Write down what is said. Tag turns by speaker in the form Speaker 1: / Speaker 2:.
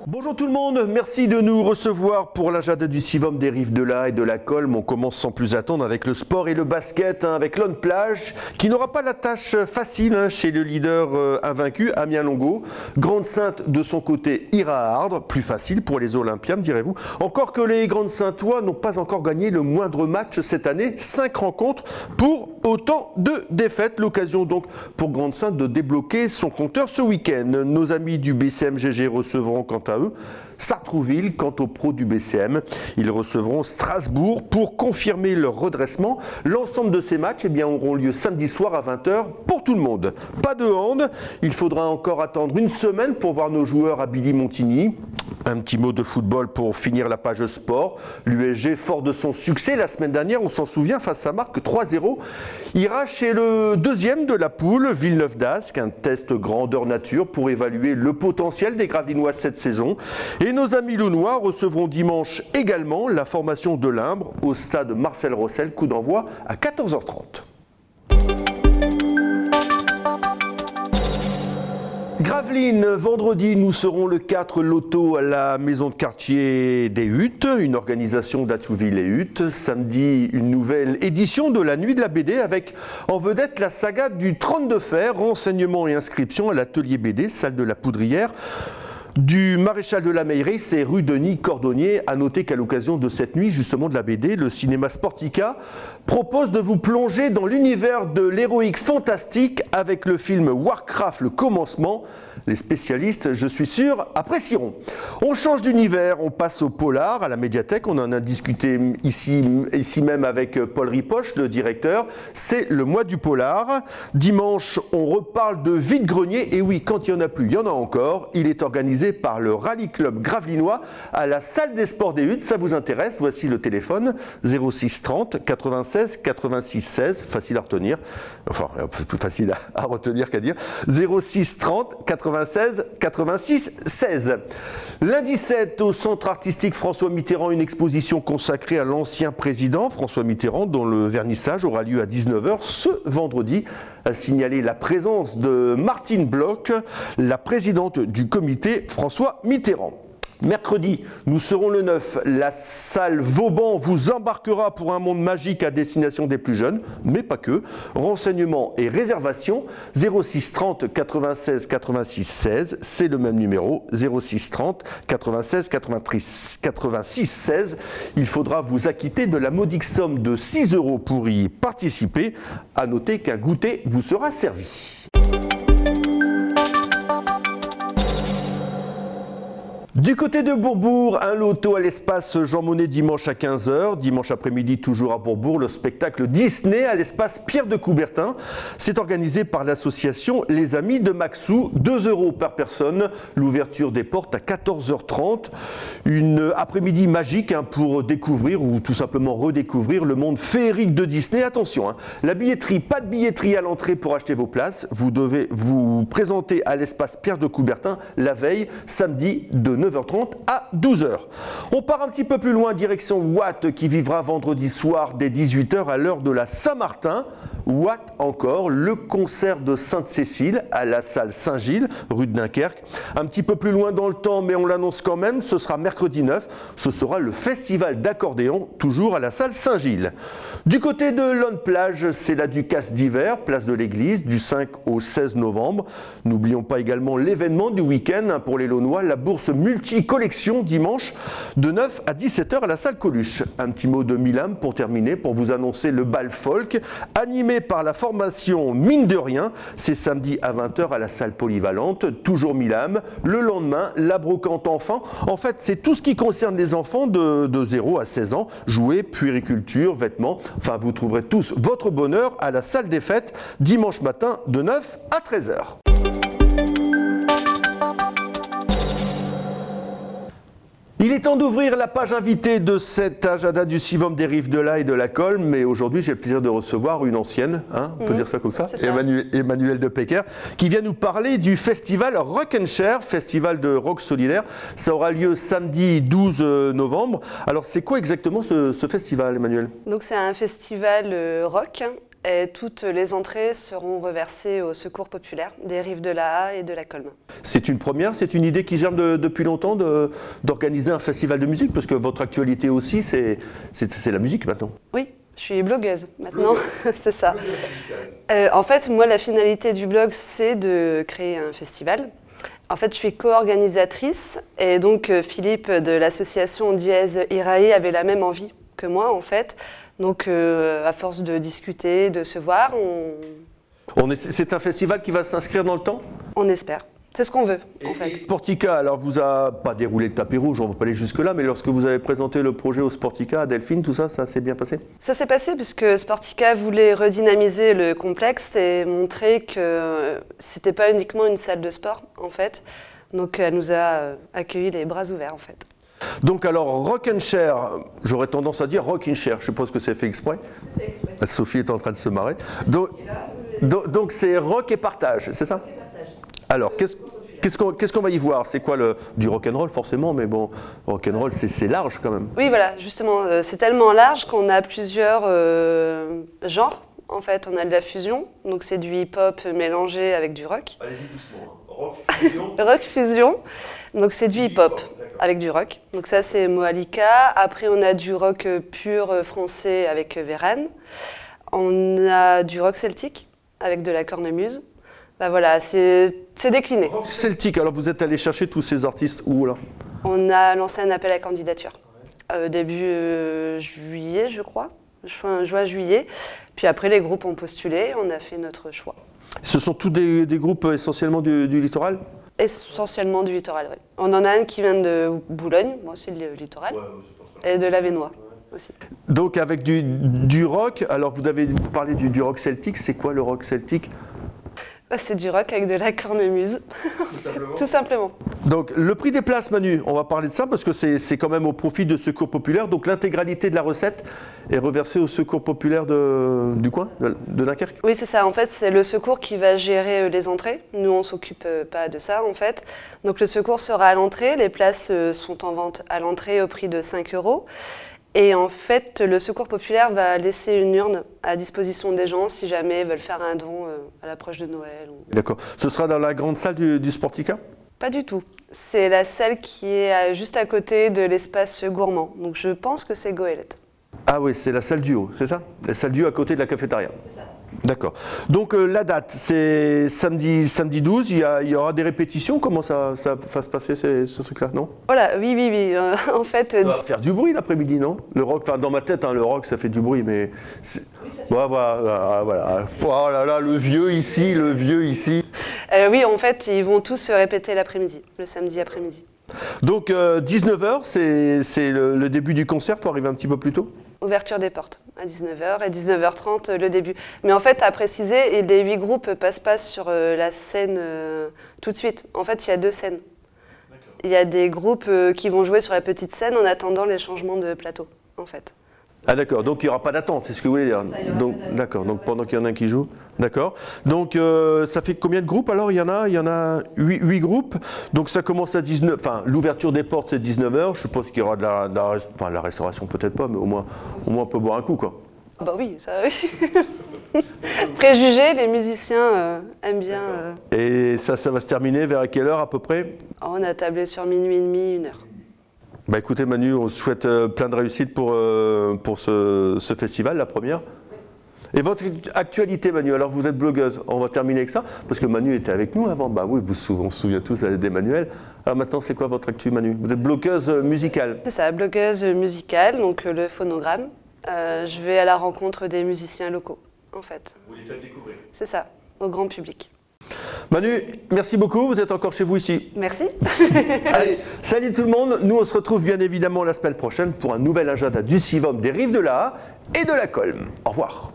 Speaker 1: Bonjour tout le monde, merci de nous recevoir pour l'agenda du Sivom des Rives de l'Aa et de la Colme. On commence sans plus attendre avec le sport et le basket, avec Lone Plage qui n'aura pas la tâche facile chez le leader invaincu, Amiens Longo. Grande Sainte de son côté ira à Ardres, plus facile pour les Olympiens, me direz-vous. Encore que les Grandes Saintois n'ont pas encore gagné le moindre match cette année, 5 rencontres pour autant de défaites. L'occasion donc pour Grande Sainte de débloquer son compteur ce week-end. Nos amis du BCM-GG recevront quant à eux Sartrouville. Quant aux pros du BCM, ils recevront Strasbourg pour confirmer leur redressement. L'ensemble de ces matchs auront lieu samedi soir à 20h pour tout le monde. Pas de hand, il faudra encore attendre une semaine pour voir nos joueurs à Billy-Montigny. Un petit mot de football pour finir la page sport. L'USG, fort de son succès la semaine dernière, on s'en souvient, face à Marc 3-0, ira chez le deuxième de la poule, Villeneuve d'Ascq, un test grandeur nature pour évaluer le potentiel des Gravelinois cette saison. Et nos amis launois recevront dimanche également la formation de Limbre au stade Marcel Rossel, coup d'envoi à 14h30. Gravelines, vendredi, nous serons le 4 loto à la maison de quartier des Huttes, une organisation d'Atouville et Huttes. Samedi, une nouvelle édition de la nuit de la BD avec en vedette la saga du 32 fer, renseignements et inscriptions à l'atelier BD, salle de la Poudrière. Du Maréchal de la Meillerie, c'est rue Denis Cordonnier. À noter qu'à l'occasion de cette nuit, justement de la BD, le cinéma Sportica propose de vous plonger dans l'univers de l'héroïque fantastique avec le film Warcraft, le commencement. Les spécialistes, je suis sûr, apprécieront. On change d'univers, on passe au polar, à la médiathèque. On en a discuté ici même avec Paul Ripoche, le directeur. C'est le mois du polar. Dimanche, on reparle de vide-grenier. Et oui, quand il n'y en a plus, il y en a encore. Il est organisé par le Rallye Club Gravelinois à la salle des sports des Huttes. Ça vous intéresse? Voici le téléphone 06 30 96 86 16, facile à retenir, enfin plus facile à retenir qu'à dire, 06 30 96 86 16. Lundi 7 au centre artistique François Mitterrand, une exposition consacrée à l'ancien président François Mitterrand dont le vernissage aura lieu à 19h ce vendredi. A signalé la présence de Martine Bloch, la présidente du comité François Mitterrand. Mercredi, nous serons le 9. La salle Vauban vous embarquera pour un monde magique à destination des plus jeunes, mais pas que. Renseignements et réservations 06 30 96 86 16. C'est le même numéro 06 30 96 86 16. Il faudra vous acquitter de la modique somme de 6 € pour y participer. À noter qu'un goûter vous sera servi. Du côté de Bourbourg, un loto à l'espace Jean Monnet dimanche à 15h. Dimanche après-midi, toujours à Bourbourg, le spectacle Disney à l'espace Pierre de Coubertin. C'est organisé par l'association Les Amis de Maxou. 2 € par personne. L'ouverture des portes à 14h30. Une après-midi magique pour découvrir ou tout simplement redécouvrir le monde féerique de Disney. Attention, la billetterie, pas de billetterie à l'entrée pour acheter vos places. Vous devez vous présenter à l'espace Pierre de Coubertin la veille, samedi de 9h30 à 12h. On part un petit peu plus loin, direction Watt, qui vivra vendredi soir dès 18h à l'heure de la Saint-Martin. Watt encore, le concert de Sainte-Cécile à la salle Saint-Gilles, rue de Dunkerque. Un petit peu plus loin dans le temps, mais on l'annonce quand même, ce sera mercredi 9. Ce sera le festival d'accordéon, toujours à la salle Saint-Gilles. Du côté de Lone Plage, c'est la Ducasse d'hiver, place de l'église, du 5 au 16 novembre. N'oublions pas également l'événement du week-end pour les Launois, la bourse multi-collection dimanche de 9 à 17h à la salle Coluche. Un petit mot de Milam pour terminer, pour vous annoncer le bal folk, animé par la formation Mine de Rien. C'est samedi à 20h à la salle polyvalente, toujours Milam. Le lendemain, la brocante enfant. En fait, c'est tout ce qui concerne les enfants de 0 à 16 ans. Jouets, puériculture, vêtements. Enfin, vous trouverez tous votre bonheur à la salle des fêtes, dimanche matin de 9 à 13h. Il est temps d'ouvrir la page invitée de cet agenda du Sivom des Rives de l'Aa et de la Colme, mais aujourd'hui j'ai le plaisir de recevoir une ancienne, hein, on peut dire ça comme ça, Emmanuelle de Pecker, qui vient nous parler du festival Rock and Share, festival de rock solidaire. Ça aura lieu samedi 12 novembre. Alors c'est quoi exactement ce festival, Emmanuelle?
Speaker 2: Donc c'est un festival rock. Et toutes les entrées seront reversées au Secours populaire des Rives de l'Aa et de la Colme.
Speaker 1: C'est une première, c'est une idée qui germe depuis longtemps d'organiser un festival de musique, parce que votre actualité aussi, c'est la musique maintenant.
Speaker 2: Oui, je suis blogueuse maintenant, c'est ça. En fait, moi, la finalité du blog, c'est de créer un festival. En fait, je suis co-organisatrice, et donc Philippe de l'association Dièse Irae avait la même envie que moi, en fait. Donc, à force de discuter, de se voir,
Speaker 1: c'est un festival qui va s'inscrire dans le temps?
Speaker 2: On espère. C'est ce qu'on veut, en fait.
Speaker 1: Et Sportica, alors vous a pas déroulé le tapis rouge, on ne va pas aller jusque-là, mais lorsque vous avez présenté le projet au Sportica, à Delphine, tout ça, ça s'est bien passé? Ça
Speaker 2: s'est passé puisque Sportica voulait redynamiser le complexe et montrer que c'était pas uniquement une salle de sport, en fait. Donc, elle nous a accueillis les bras ouverts, en fait.
Speaker 1: Donc alors, Rock and Share, j'aurais tendance à dire Rock and Share, je suppose que c'est fait exprès. Sophie est en train de se marrer. Donc c'est rock et partage, c'est ça? Alors, qu'est-ce qu'on va y voir? C'est quoi du rock and roll forcément, mais bon, rock and roll c'est large quand même.
Speaker 2: Oui, voilà, justement, c'est tellement large qu'on a plusieurs genres. En fait, on a de la fusion, donc c'est du hip-hop mélangé avec du rock.
Speaker 1: Allez-y doucement, hein. Rock fusion.
Speaker 2: Rock fusion, donc c'est du hip-hop avec du rock. Donc ça c'est Moalika. Après on a du rock pur français avec Véran. On a du rock celtique avec de la cornemuse. Bah voilà, c'est décliné.
Speaker 1: Rock celtique, alors vous êtes allé chercher tous ces artistes où là?
Speaker 2: On a lancé un appel à candidature début juillet, je crois. Juin-juillet. Puis après les groupes ont postulé, on a fait notre choix.
Speaker 1: Ce sont tous des groupes essentiellement du littoral?
Speaker 2: Essentiellement du littoral, oui. On en a un qui vient de Boulogne, moi aussi le littoral, et de l'Avesnois aussi.
Speaker 1: Donc avec du rock, alors vous avez parlé du rock celtique, c'est quoi le rock celtique?
Speaker 2: C'est du rock avec de la cornemuse, tout simplement.
Speaker 1: Donc le prix des places, Manu, on va parler de ça parce que c'est quand même au profit de Secours populaire. Donc l'intégralité de la recette est reversée au Secours populaire du coin, de Dunkerque?
Speaker 2: Oui, c'est ça. En fait, c'est le Secours qui va gérer les entrées. Nous, on ne s'occupe pas de ça, en fait. Donc le Secours sera à l'entrée. Les places sont en vente à l'entrée au prix de 5 €. Et en fait, le Secours populaire va laisser une urne à disposition des gens si jamais ils veulent faire un don à l'approche de Noël.
Speaker 1: D'accord. Ce sera dans la grande salle du Sportica?
Speaker 2: Pas du tout. C'est la salle qui est juste à côté de l'espace gourmand. Donc je pense que c'est Goélette.
Speaker 1: Ah oui, c'est la salle du haut, c'est ça? La salle du haut à côté de la cafétéria.
Speaker 2: C'est ça.
Speaker 1: D'accord. Donc la date, c'est samedi 12, il y aura des répétitions. Comment ça va se passer ce truc-là, non?
Speaker 2: Voilà, oui. En fait,
Speaker 1: ça va faire du bruit l'après-midi, non? Le rock, enfin dans ma tête, hein, le rock ça fait du bruit, mais... Oui, voilà. Oh là là, le vieux ici.
Speaker 2: Oui, en fait, ils vont tous se répéter l'après-midi, le samedi après-midi.
Speaker 1: Donc 19 h, c'est le début du concert, il faut arriver un petit peu plus tôt?
Speaker 2: Ouverture des portes à 19 h et 19 h 30 le début. Mais en fait, à préciser, les 8 groupes passent pas sur la scène tout de suite. En fait, il y a 2 scènes. Il y a des groupes qui vont jouer sur la petite scène en attendant les changements de plateau, en fait.
Speaker 1: Ah d'accord, donc il n'y aura pas d'attente, c'est ce que vous voulez dire. D'accord, donc pendant qu'il y en a un qui joue, d'accord. Donc ça fait combien de groupes alors? Il y en a 8 groupes, donc ça commence à 19, enfin l'ouverture des portes c'est 19 h, je suppose qu'il y aura de la restauration peut-être pas, mais au moins on peut boire un coup quoi.
Speaker 2: Bah oui, ça oui. Préjugés, les musiciens aiment bien.
Speaker 1: Et ça va se terminer vers quelle heure à peu près?
Speaker 2: On a tablé sur minuit et demi, 1 h.
Speaker 1: Bah écoutez Manu, on se souhaite plein de réussite pour ce festival, la première. Et votre actualité Manu, alors vous êtes blogueuse, on va terminer avec ça, parce que Manu était avec nous avant, bah oui, on se souvient tous d'Emmanuelle. Alors maintenant c'est quoi votre actu Manu? Vous êtes blogueuse musicale?
Speaker 2: C'est ça, blogueuse musicale, donc le phonogramme. Je vais à la rencontre des musiciens locaux, en fait.
Speaker 1: Vous les faites découvrir?
Speaker 2: C'est ça, au grand public.
Speaker 1: Manu, merci beaucoup, vous êtes encore chez vous ici.
Speaker 2: Merci.
Speaker 1: Allez, salut tout le monde, nous on se retrouve bien évidemment la semaine prochaine pour un nouvel agenda du Sivom des Rives de l'Aa et de la Colme. Au revoir.